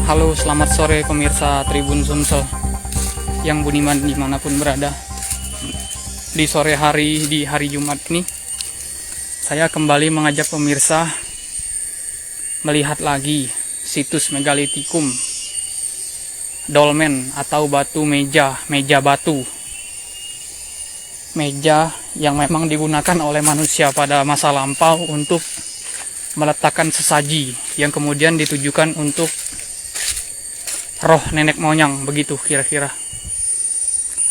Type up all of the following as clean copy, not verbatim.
Halo, selamat sore pemirsa Tribun Sumsel yang budiman dimanapun berada. Di sore hari, di hari Jumat ini, saya kembali mengajak pemirsa melihat lagi situs megalitikum dolmen atau batu meja batu. Meja yang memang digunakan oleh manusia pada masa lampau untuk meletakkan sesaji yang kemudian ditujukan untuk roh nenek moyang, begitu kira-kira.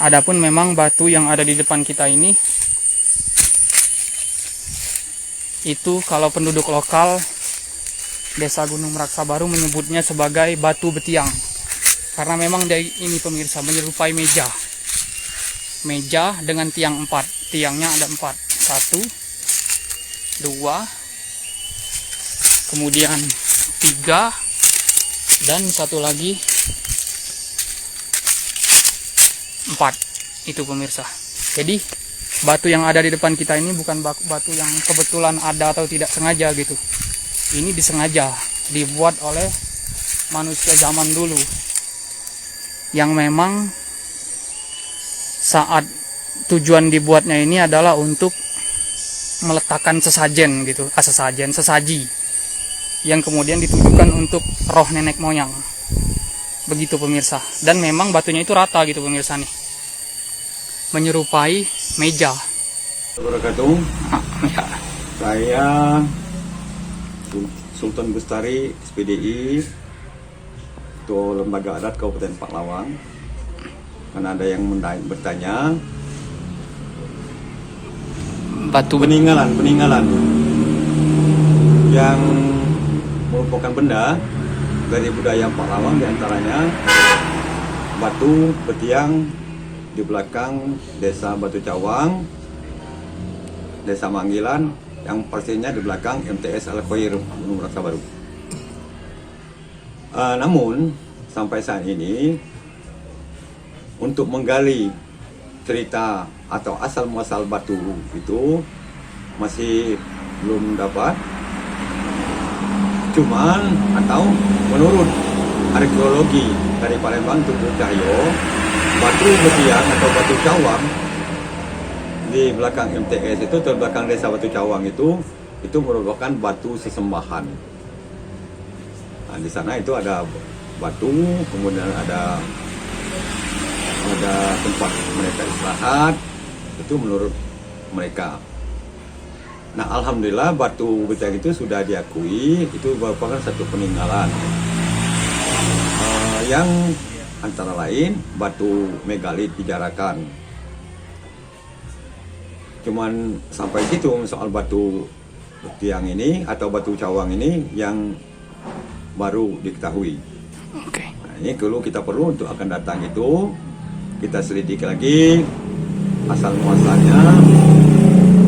Adapun memang batu yang ada di depan kita ini, itu kalau penduduk lokal Desa Gunung Meraksa Baru menyebutnya sebagai batu betiang, karena memang dari ini pemirsa menyerupai meja dengan tiang 4. Tiangnya ada 4, 1, 2, kemudian 3, dan satu lagi 4. Itu pemirsa. Jadi batu yang ada di depan kita ini bukan batu yang kebetulan ada atau tidak sengaja gitu. Ini disengaja dibuat oleh manusia zaman dulu, yang memang saat tujuan dibuatnya ini adalah untuk meletakkan sesajen gitu, sesaji yang kemudian ditujukan untuk roh nenek moyang, begitu pemirsa. Dan memang batunya itu rata gitu pemirsa nih, menyerupai meja. Wabarakatuh. Saya Sultan Bustari SPDI, Ketua Lembaga Adat Kabupaten Paklawang. Karena ada yang bertanya Batu peninggalan yang merupakan benda dari budaya Paklawang, diantaranya batu betiang di belakang Desa Batu Cawang, Desa Manggilan, yang pastinya di belakang MTS Al-Khoir Gunung Meraksa Baru. Namun sampai saat ini untuk menggali cerita atau asal muasal batu itu masih belum dapat. Cuman atau menurut arkeologi dari Palembang Tugu Cahyo, batu betiang atau batu cawang di belakang MTS itu, di belakang Desa Batu Cawang itu merupakan batu sesembahan. Nah, di sana itu ada batu, kemudian ada tempat mereka istirahat, itu menurut mereka. Nah, alhamdulillah batu betiang itu sudah diakui, itu merupakan satu peninggalan yang antara lain batu megalit dijarakan. Cuman sampai situ soal batu betiang ini atau batu cawang ini yang baru diketahui. Oke. Nah, ini kita perlu untuk akan datang itu kita selidiki lagi asal muasalnya,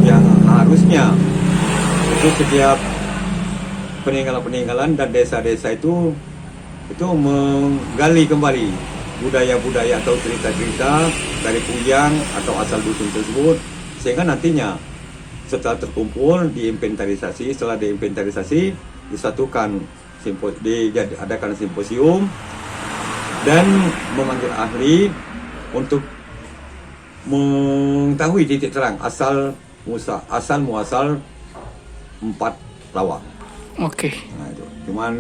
yang harusnya itu setiap peninggalan dan desa-desa itu menggali kembali budaya-budaya atau cerita-cerita dari puyang atau asal dusun tersebut, sehingga nantinya setelah terkumpul setelah diinventarisasi disatukan, diadakan simposium dan memanggil ahli untuk mengetahui titik terang asal muasal 4 lawang. Oke. Nah, itu. Cuman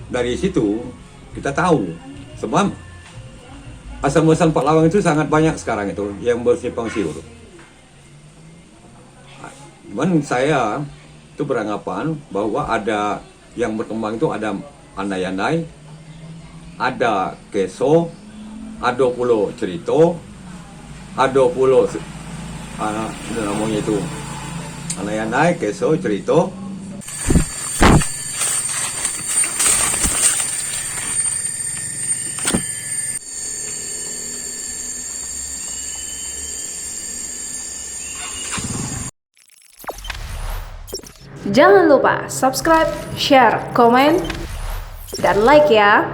dari situ kita tahu sebab asal muasal 4 lawang itu sangat banyak sekarang itu yang bersimpang siur. Cuman saya itu beranggapan bahwa ada yang berkembang itu ada andai-andai, ada keso, ada pulau cerita, ada pulau namanya itu andai-andai, keso, cerita. Jangan lupa subscribe, share, komen, dan like ya.